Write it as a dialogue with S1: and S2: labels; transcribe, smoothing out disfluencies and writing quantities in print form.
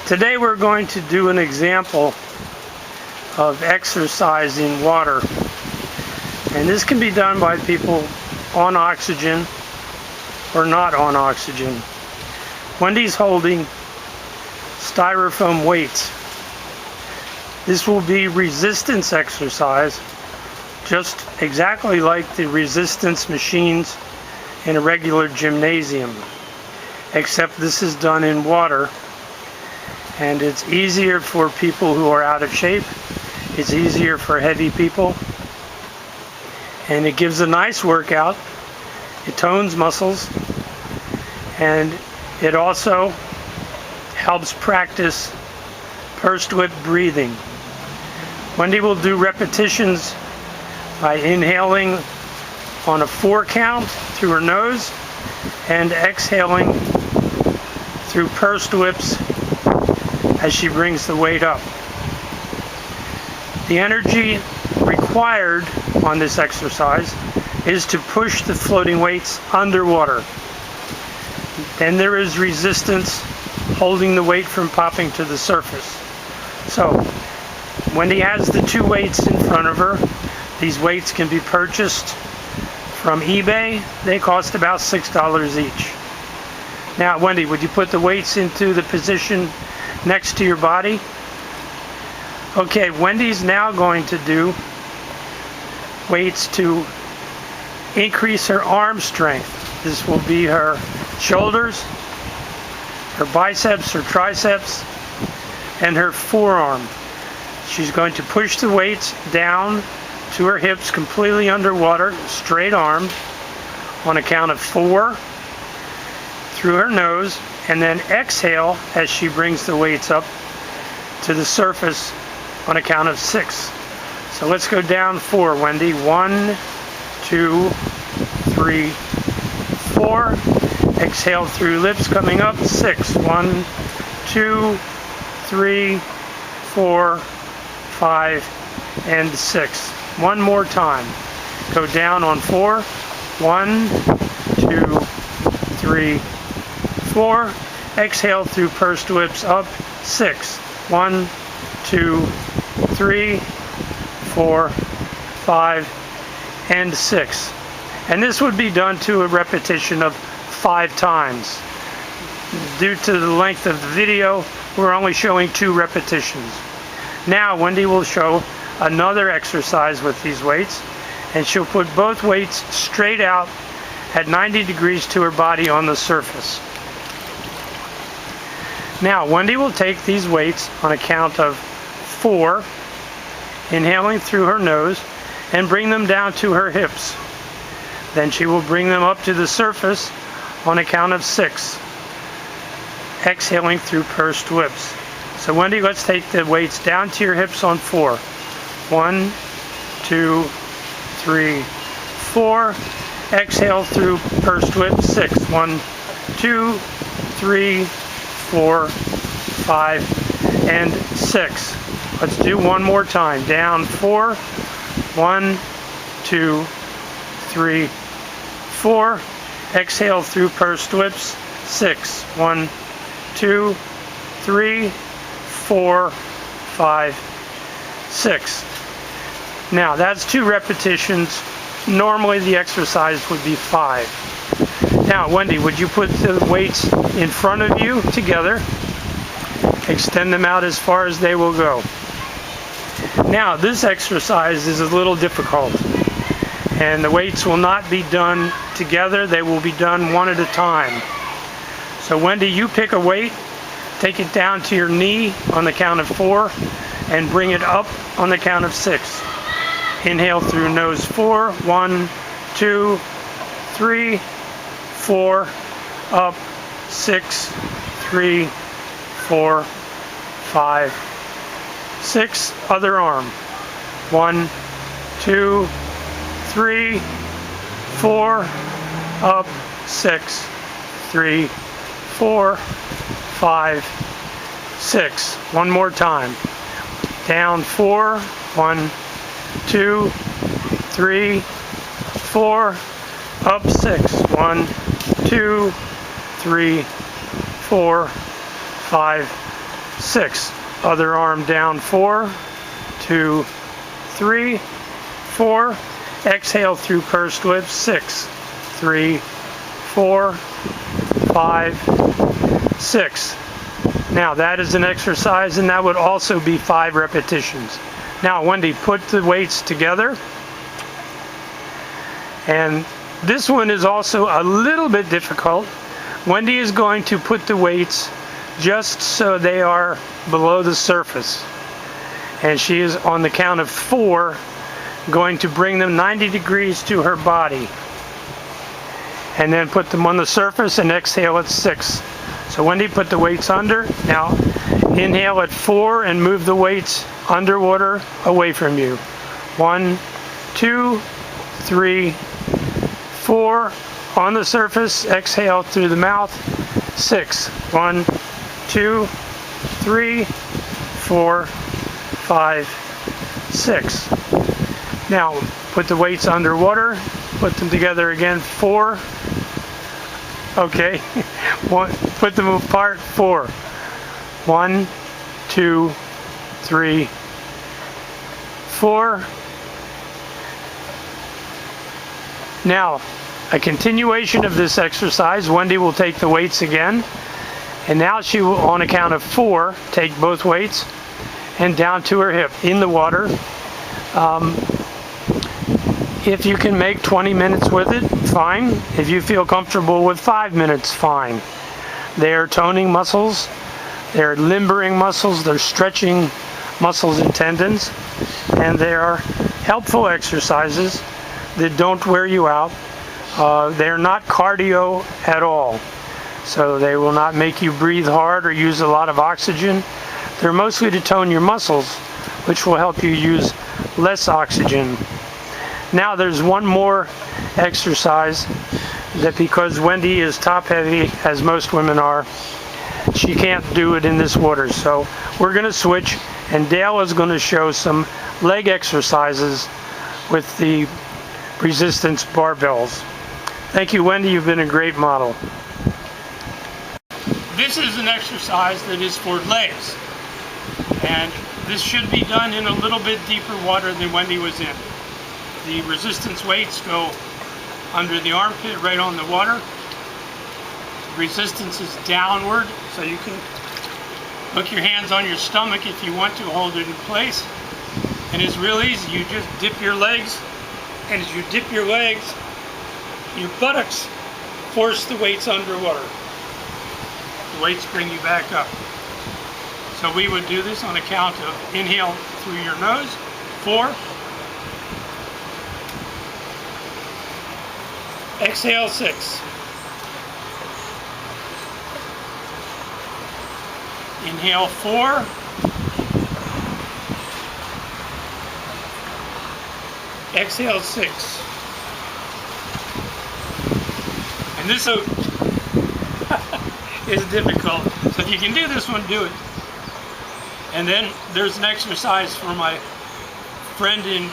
S1: Today we're going to do an example of exercise in water. And this can be done by people on oxygen or not on oxygen. Wendy's holding styrofoam weights. This will be resistance exercise, just exactly like the resistance machines in a regular gymnasium, except this is done in water, and it's easier for people who are out of shape. It's easier for heavy people, and it gives a nice workout. It tones muscles, and it also helps practice pursed lip breathing. Wendy will do repetitions by inhaling on a 4 count through her nose and exhaling through pursed lips as she brings the weight up. The energy required on this exercise is to push the floating weights underwater. Then there is resistance holding the weight from popping to the surface. So Wendy has the 2 weights in front of her. These weights can be purchased from eBay. They cost about $6 each. Now, Wendy, would you put the weights into the position next to your body? Okay, Wendy's now going to do weights to increase her arm strength. This will be her shoulders, her biceps, her triceps, and her forearm. She's going to push the weights down to her hips completely underwater, straight armed, on a count of 4 through her nose, and then exhale as she brings the weights up to the surface on a count of 6. So let's go down 4, Wendy. 1, 2, 3, 4. Exhale through lips coming up. 6. 1, 2, 3, 4, 5, and 6. One more time. Go down on 4. 1, 2, 3, 4. Exhale through pursed lips up. 6. 1, 2, 3, 4, 5, and 6. And this would be done to a repetition of 5 times. Due to the length of the video, we're only showing 2 repetitions. Now Wendy will show another exercise with these weights, and she'll put both weights straight out at 90 degrees to her body on the surface. Now Wendy will take these weights on a count of 4, inhaling through her nose, and bring them down to her hips. Then she will bring them up to the surface on a count of 6, exhaling through pursed lips. So Wendy, let's take the weights down to your hips on 4. 1, 2, 3, 4. Exhale through pursed lips. 6. 1, 2, 3, 4, 5, and 6. Let's do one more time. Down 4. 1, 2, 3, 4. Exhale through pursed lips. 6. 1, 2, 3, 4, 5, 6. Now that's 2 repetitions. Normally the exercise would be 5. Now Wendy, would you put the weights in front of you together? Extend them out as far as they will go. Now this exercise is a little difficult, and the weights will not be done together. They will be done one at a time. So Wendy, you pick a weight, take it down to your knee on the count of 4, and bring it up on the count of 6. Inhale through nose 4. 1, 2, 3, 4. Up. 6, 3, 4, 5, 6. Other arm. 1, 2, 3, 4. Up. 6, 3, 4, 5, 6. One more time. Down 4. 1, 2, 3, 4. Up 6. 1, 2, 3, 4, 5, 6. Other arm down, 4, 2, 3, 4. Exhale through pursed lips, 6, 3, 4, 5, 6. Now that is an exercise, and that would also be 5 repetitions. Now Wendy, put the weights together. And this one is also a little bit difficult. Wendy is going to put the weights just so they are below the surface. And she is, on the count of 4, going to bring them 90 degrees to her body. And then put them on the surface and exhale at 6. So Wendy, put the weights under. Now inhale at 4 and move the weights underwater away from you. 1, 2, 3, 4. On the surface, exhale through the mouth. 6. 1, 2, 3, 4, 5, 6. Now put the weights underwater. Put them together again. 4. Okay. 1. Put them apart. 4. 1, 2, 3, 4. Now, a continuation of this exercise, Wendy will take the weights again, and now she will, on a count of 4, take both weights and down to her hip in the water. If you can make 20 minutes with it, fine. If you feel comfortable with 5 minutes, fine. They are toning muscles, they're limbering muscles, they're stretching muscles and tendons, and they are helpful exercises that don't wear you out. They're not cardio at all, so they will not make you breathe hard or use a lot of oxygen. They're mostly to tone your muscles, which will help you use less oxygen. Now there's one more exercise that, because Wendy is top heavy, as most women are, she can't do it in this water. So we're going to switch, and Dale is going to show some leg exercises with the resistance barbells. Thank you, Wendy. You've been a great model. This is an exercise that is for legs, and this should be done in a little bit deeper water than Wendy was in. The resistance weights go under the armpit, right on the water. Resistance is downward, so you can hook your hands on your stomach if you want to hold it in place. And it's real easy. You just dip your legs, and as you dip your legs, your buttocks force the weights underwater. The weights bring you back up. So we would do this on a count of inhale through your nose, 4. Exhale, 6. Inhale, 4. Exhale, 6. And this is difficult. So if you can do this one, do it. And then there's an exercise for my friend in